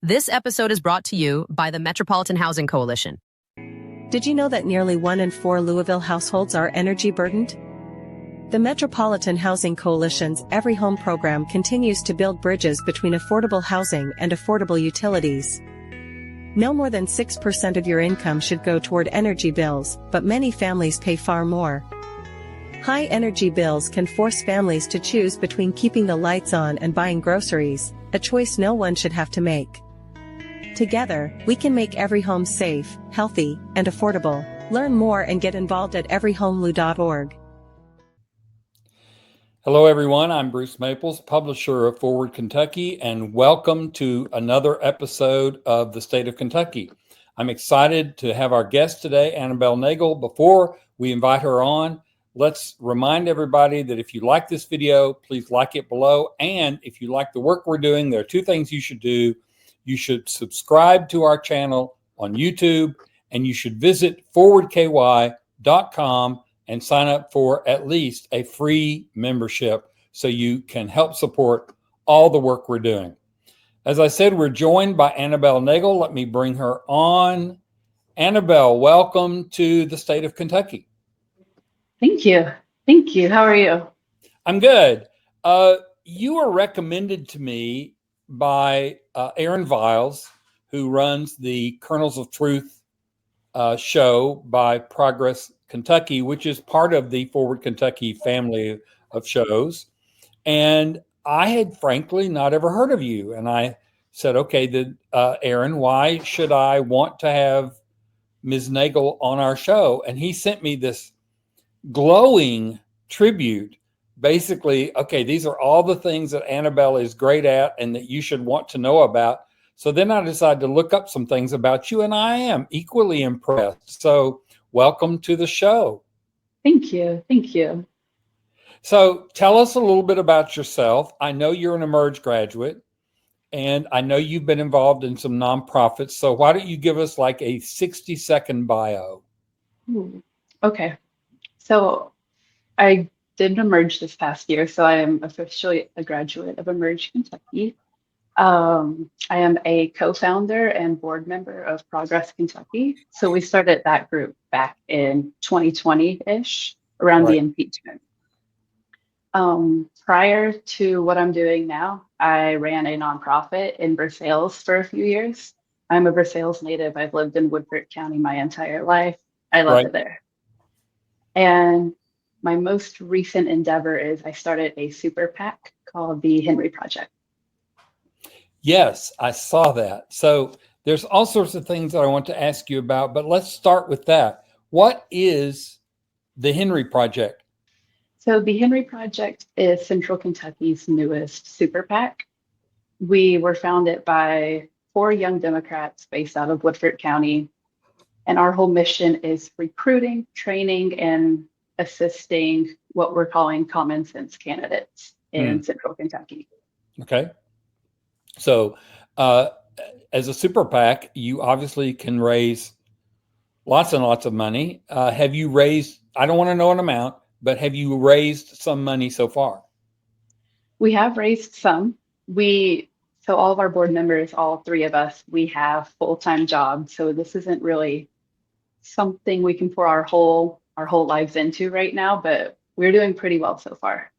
This episode is brought to you by the Metropolitan Housing Coalition. Did you know that nearly 1 in 4 Louisville households are energy burdened? The Metropolitan Housing Coalition's Every Home program continues to build bridges between affordable housing and affordable utilities. No more than 6% of your income should go toward energy bills, but many families pay far more. High energy bills can force families to choose between keeping the lights on and buying groceries, a choice no one should have to make. Together, we can make every home safe, healthy, and affordable. Learn more and get involved at everyhomelou.org. Hello, everyone. I'm Bruce Maples, publisher of Forward Kentucky, and welcome to another episode of the State of Kentucky. I'm excited to have our guest today, Annabel Nagel. Before we invite her on, let's remind everybody that if you like this video, please like it below. And if you like the work we're doing, there are two things you should do. You should subscribe to our channel on YouTube, and you should visit forwardky.com and sign up for at least a free membership so you can help support all the work we're doing. As I said, we're joined by Annabel Nagel. Let me bring her on. Annabel, welcome to the State of Kentucky. Thank you. Thank you. How are you? I'm good. You were recommended to me by Aaron Viles, who runs the Kernels of Truth show by Progress Kentucky, which is part of the Forward Kentucky family of shows. And I had frankly not ever heard of you. And I said, okay, Aaron, why should I want to have Ms. Nagel on our show? And he sent me this glowing tribute. Basically, okay, these are all the things that Annabel is great at and that you should want to know about. So then I decided to look up some things about you, and I am equally impressed. So welcome to the show. Thank you. Thank you. So tell us a little bit about yourself. I know you're an Emerge graduate, and I know you've been involved in some nonprofits. So why don't you give us like a 60-second bio? Okay. So I did Emerge this past year, so I am officially a graduate of Emerge Kentucky. I am a co-founder and board member of Progress Kentucky. So we started that group back in 2020-ish, around the impeachment. Prior to what I'm doing now, I ran a nonprofit in Versailles for a few years. I'm a Versailles native. I've lived in Woodford County my entire life. I love it there. And my most recent endeavor is I started a super-PAC called the Henry Project. Yes, I saw that. So there's all sorts of things that I want to ask you about, but let's start with that. What is the Henry Project? So the Henry Project is Central Kentucky's newest super-PAC. We were founded by 4 young Democrats based out of Woodford County. And our whole mission is recruiting, training, and assisting what we're calling common sense candidates in Central Kentucky. Okay. So as a super PAC, you obviously can raise lots and lots of money. Have you raised, I don't want to know an amount, but have you raised some money so far? We have raised some. So all of our board members, all 3 of us, we have full-time jobs. So this isn't really something we can pour our whole lives into right now, but we're doing pretty well so far.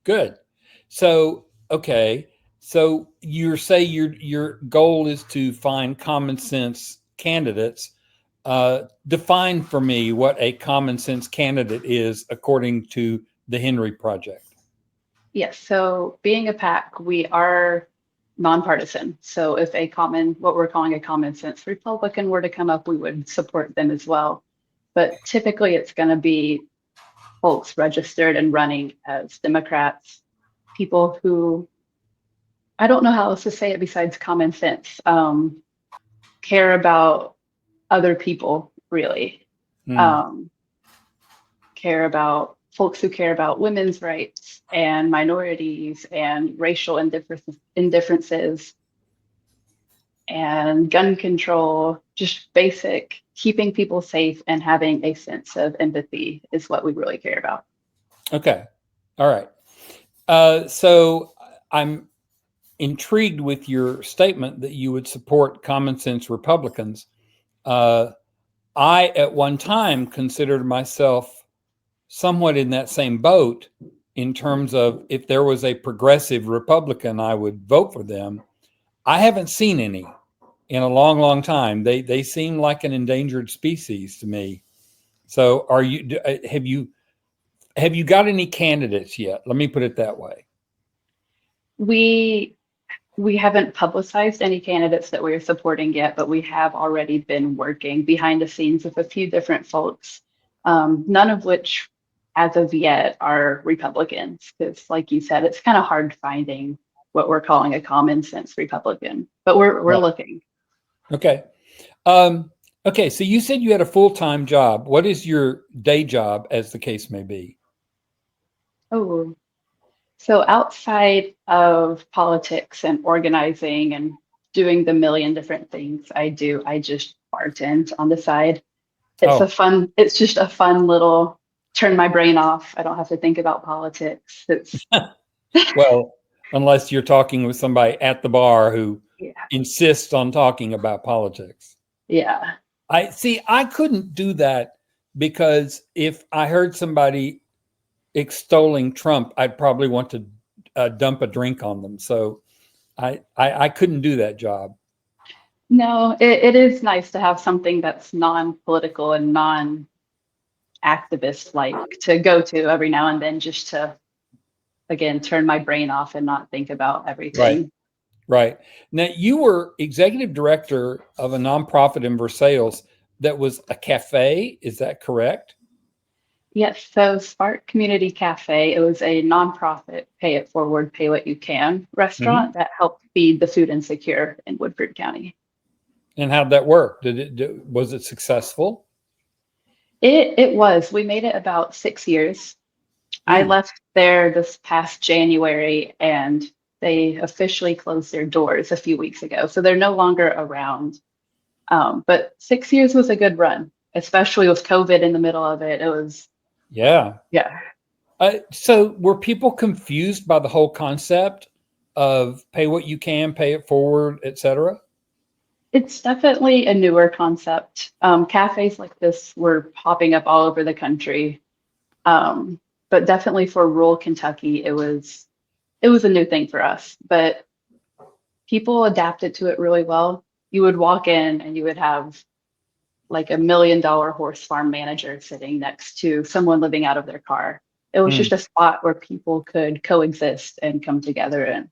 Good. So, okay. So you say your goal is to find common sense candidates. Define for me what a common sense candidate is according to the Henry Project. Yes. So being a PAC, we are nonpartisan. So if what we're calling a common sense Republican were to come up, we would support them as well. But typically it's going to be folks registered and running as Democrats, people who, I don't know how else to say it besides common sense, care about other people, really. Care about folks who care about women's rights and minorities and racial indifferences and gun control, just basic keeping people safe and having a sense of empathy is what we really care about. Okay. All right. So I'm intrigued with your statement that you would support common sense Republicans. I, at one time, considered myself somewhat in that same boat in terms of if there was a progressive Republican, I would vote for them. I haven't seen any in a long, long time. They seem like an endangered species to me. So, have you got any candidates yet? Let me put it that way. We haven't publicized any candidates that we're supporting yet, but we have already been working behind the scenes with a few different folks, none of which, as of yet, are Republicans. Because, like you said, it's kind of hard finding what we're calling a common sense Republican, but we're Right. looking. Okay. Okay. So you said you had a full-time job. What is your day job, as the case may be? Oh, so outside of politics and organizing and doing the million different things I do, I just bartend on the side. Oh, It's just a fun little turn my brain off. I don't have to think about politics. It's well, unless you're talking with somebody at the bar who yeah, insists on talking about politics. yeah. I couldn't do that because if I heard somebody extolling Trump, I'd probably want to dump a drink on them. So I couldn't do that job. No, it is nice to have something that's non-political and non-activist like to go to every now and then just to again turn my brain off and not think about Right. everything. Right. Now, you were executive director of a nonprofit in Versailles that was a cafe. Is that correct? Yes, so Spark Community Cafe, it was a nonprofit pay it forward, pay what you can Mm-hmm. restaurant that helped feed the food insecure in Woodford County. And how'd that work? Was it successful? It was. We made it about 6 years. I Mm. left there this past January and they officially closed their doors a few weeks ago. So they're no longer around. But 6 years was a good run, especially with COVID in the middle of it. It was, Yeah. yeah. So were people confused by the whole concept of pay what you can, pay it forward, et cetera? It's definitely a newer concept. Cafes like this were popping up all over the country. But definitely for rural Kentucky, it was a new thing for us. But people adapted to it really well. You would walk in and you would have like $1 million horse farm manager sitting next to someone living out of their car. It was just Mm. a spot where people could coexist and come together and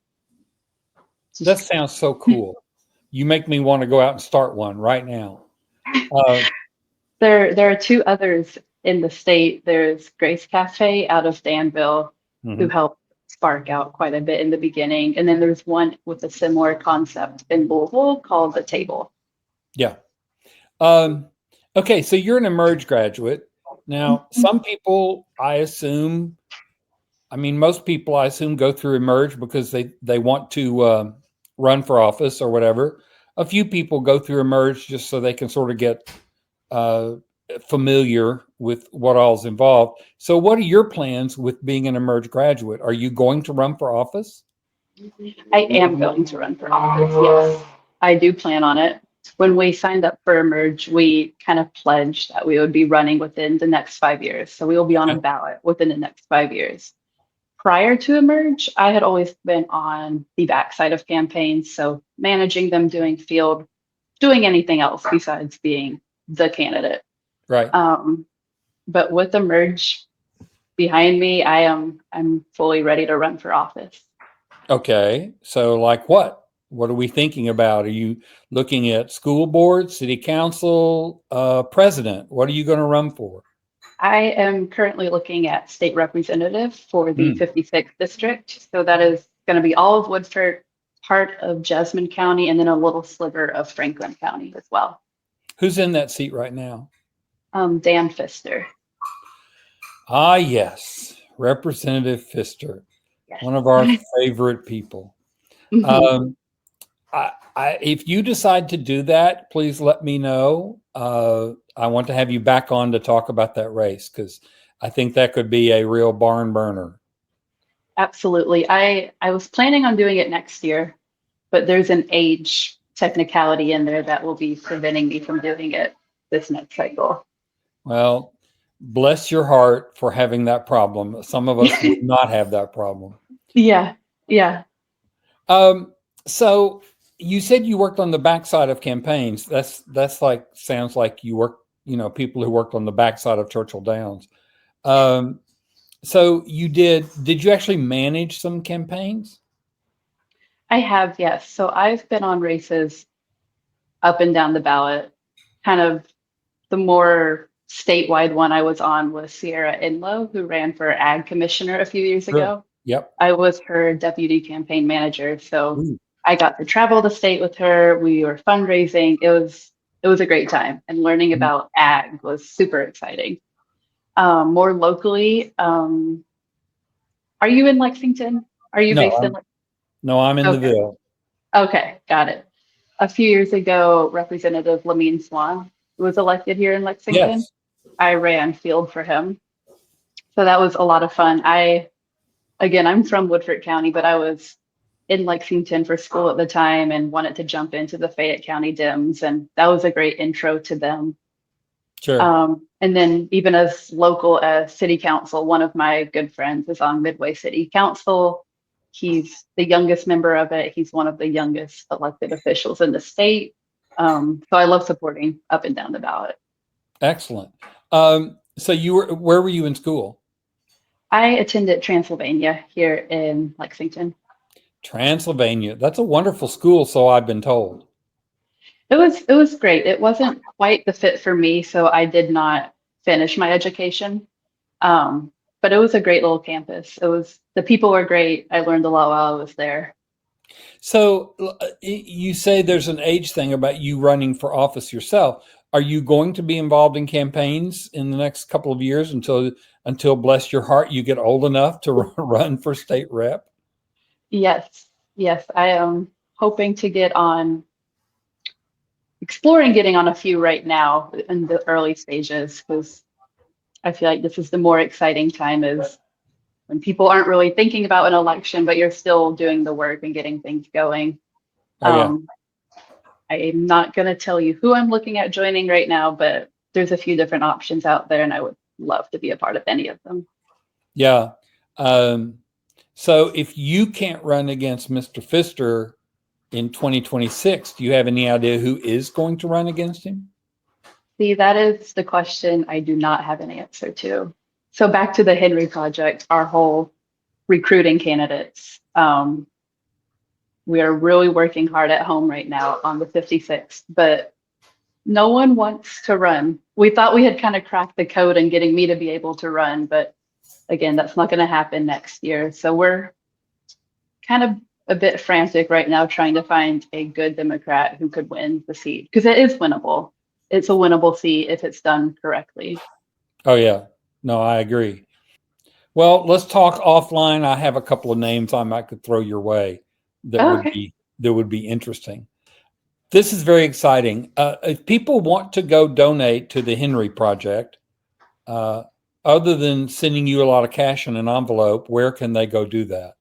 That just sounds so cool. You make me want to go out and start one right now. Uh, there are two others in the state. There's Grace Cafe out of Danville, who mhm. helped spark out quite a bit in the beginning. And then there's one with a similar concept in Louisville called The Table. Yeah. Um, okay, so you're an Emerge graduate. Now, some people, most people, I assume, go through Emerge because they want to run for office or whatever. A few people go through Emerge just so they can sort of get uh, familiar with what all's involved. So, what are your plans with being an Emerge graduate? Are you going to run for office? I am going to run for office. Yes, I do plan on it. When we signed up for Emerge, we kind of pledged that we would be running within the next 5 years. So we will be on a Okay. ballot within the next 5 years. Prior to Emerge, I had always been on the backside of campaigns. So managing them, doing field, doing anything else besides being the candidate. Right. Um, but with Emerge behind me, I'm fully ready to run for office. Okay. So, like what? What are we thinking about? Are you looking at school board, city council, president? What are you going to run for? I am currently looking at state representative for the Mm. 56th district. So that is going to be all of Woodford, part of Jasmine County, and then a little sliver of Franklin County as well. Who's in that seat right now? Dan Pfister. Ah, yes, Representative Pfister, Yes. one of our favorite people. Um, if you decide to do that, please let me know. I want to have you back on to talk about that race because I think that could be a real barn burner. Absolutely. I was planning on doing it next year, but there's an age technicality in there that will be preventing me from doing it this next cycle. Well, bless your heart for having that problem. Some of us would not have that problem. Yeah, yeah. Um, so you said you worked on the backside of campaigns. That's like sounds like you work, people who worked on the backside of Churchill Downs. Um, so did you actually manage some campaigns? I have, yes. So I've been on races up and down the ballot. Kind of the more statewide one I was on was Sierra Inlow, who ran for ag commissioner a few years Sure. ago. Yep. I was her deputy campaign manager. So Ooh. I got to travel the state with her. We were fundraising. It was a great time, and learning about ag was super exciting. More locally, are you in Lexington? Are you No, based in no, I'm in the Okay. Ville. Okay, got it. A few years ago, Representative Lamine Swan was elected here in Lexington. Yes. I ran field for him. So that was a lot of fun. Again, I'm from Woodford County, but I was in Lexington for school at the time and wanted to jump into the Fayette County Dems. And that was a great intro to them. Sure. And then even as local as city council, one of my good friends is on Midway City Council. He's the youngest member of it. He's one of the youngest elected officials in the state. So I love supporting up and down the ballot. Excellent. So where were you in school? I attended Transylvania here in Lexington. Transylvania. That's a wonderful school, so I've been told. It was great. It wasn't quite the fit for me, so I did not finish my education. Um, but it was a great little campus. The people were great. I learned a lot while I was there. So you say there's an age thing about you running for office yourself. Are you going to be involved in campaigns in the next couple of years until bless your heart you get old enough to run for state rep? Yes, yes, I am hoping to exploring getting on a few right now in the early stages, because I feel like this is the more exciting time is when people aren't really thinking about an election, but you're still doing the work and getting things going. Oh yeah. Um, I am not going to tell you who I'm looking at joining right now, but there's a few different options out there, and I would love to be a part of any of them. Yeah. So if you can't run against Mr. Pfister in 2026, do you have any idea who is going to run against him? See, that is the question I do not have an answer to. So back to the Henry Project, our whole recruiting candidates. We are really working hard at home right now on the 56th, but no one wants to run. We thought we had kind of cracked the code in getting me to be able to run, but again, that's not going to happen next year. So we're kind of a bit frantic right now trying to find a good Democrat who could win the seat, because it is winnable. It's a winnable seat if it's done correctly. Oh yeah. No, I agree. Well, let's talk offline. I have a couple of names I might could throw your way that Oh, would okay. be interesting. This is very exciting. If people want to go donate to the Henry Project, uh, other than sending you a lot of cash in an envelope, where can they go do that?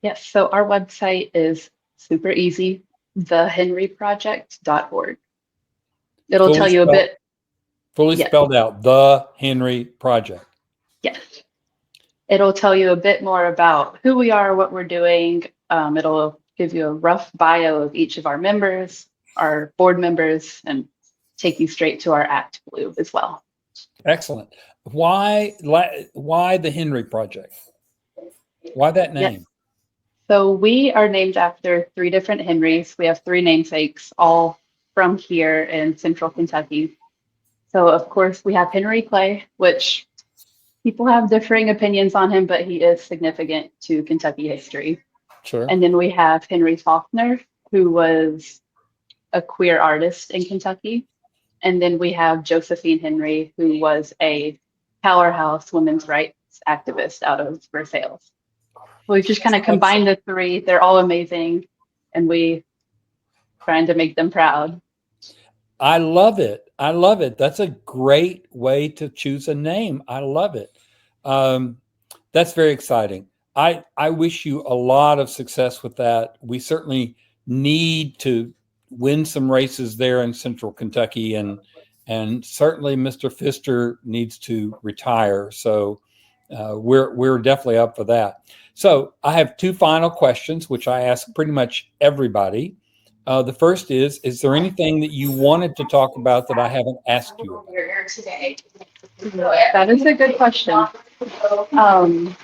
Yes. So our website is super easy, thehenryproject.org. It'll tell Fully you a spelled, bit. fully Yes. spelled out, the Henry Project. Yes. It'll tell you a bit more about who we are, what we're doing. It'll give you a rough bio of each of our members, our board members, and take you straight to our Act Blue as well. Excellent. Why the Henry Project? Why that Yes. name? So we are named after three different Henrys. We have three namesakes, all from here in central Kentucky. So of course we have Henry Clay, which people have differing opinions on him, but he is significant to Kentucky history. Sure. And then we have Henry Faulkner, who was a queer artist in Kentucky. And then we have Josephine Henry, who was a powerhouse women's rights activist out of Versailles. We just kind of combined the three. They're all amazing, and we trying to make them proud. I love it. I love it. That's a great way to choose a name. I love it. That's very exciting. I wish you a lot of success with that. We certainly need to win some races there in Central Kentucky, and certainly Mr. Pfister needs to retire. So we're definitely up for that. So I have two final questions, which I ask pretty much everybody. The first is there anything that you wanted to talk about that I haven't asked you about? That is a good question. Um,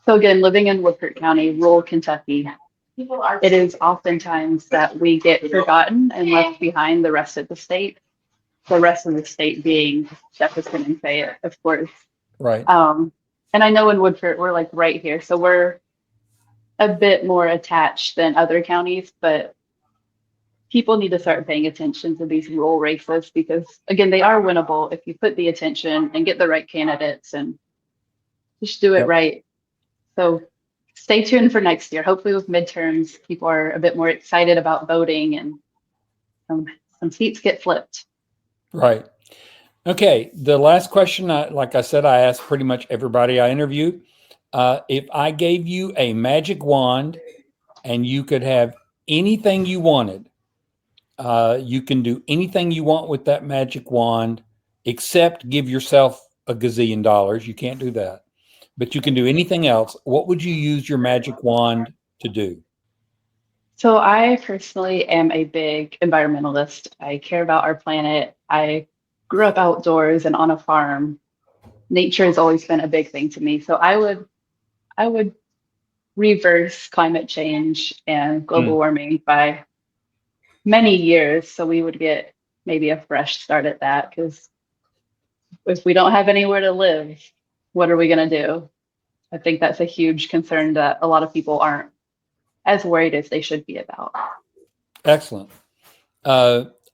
so again, living in Woodford County, rural Kentucky, it is oftentimes that we get forgotten and left behind the rest of the state. The rest of the state being Jefferson and Fayette, of course. Right. And I know in Woodford, we're like right here. So we're a bit more attached than other counties, but people need to start paying attention to these rural races because, again, they are winnable if you put the attention and get the right candidates and just do it Yep. right. So stay tuned for next year. Hopefully, with midterms, people are a bit more excited about voting and some seats get flipped. Right. Okay. The last question, like I said, I asked pretty much everybody I interviewed. If I gave you a magic wand and you could have anything you wanted, you can do anything you want with that magic wand, except give yourself a gazillion dollars. You can't do that, but you can do anything else. What would you use your magic wand to do? So I personally am a big environmentalist. I care about our planet. I grew up outdoors and on a farm. Nature has always been a big thing to me. So I would reverse climate change and global Hmm. warming by many years. So we would get maybe a fresh start at that because if we don't have anywhere to live, what are we going to do? I think that's a huge concern that a lot of people aren't as worried as they should be about. Excellent.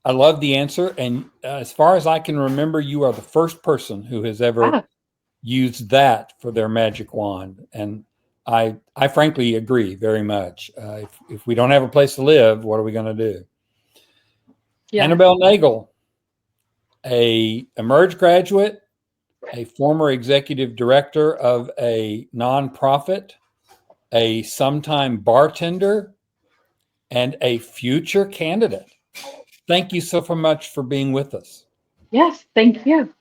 I love the answer. And as far as I can remember, you are the first person who has ever Ah, used that for their magic wand. And I frankly agree very much. If we don't have a place to live, what are we going to do? yeah. Annabel Nagel, a Emerge graduate, a former executive director of a nonprofit, a sometime bartender, and a future candidate. Thank you so much for being with us. Yes, thank you.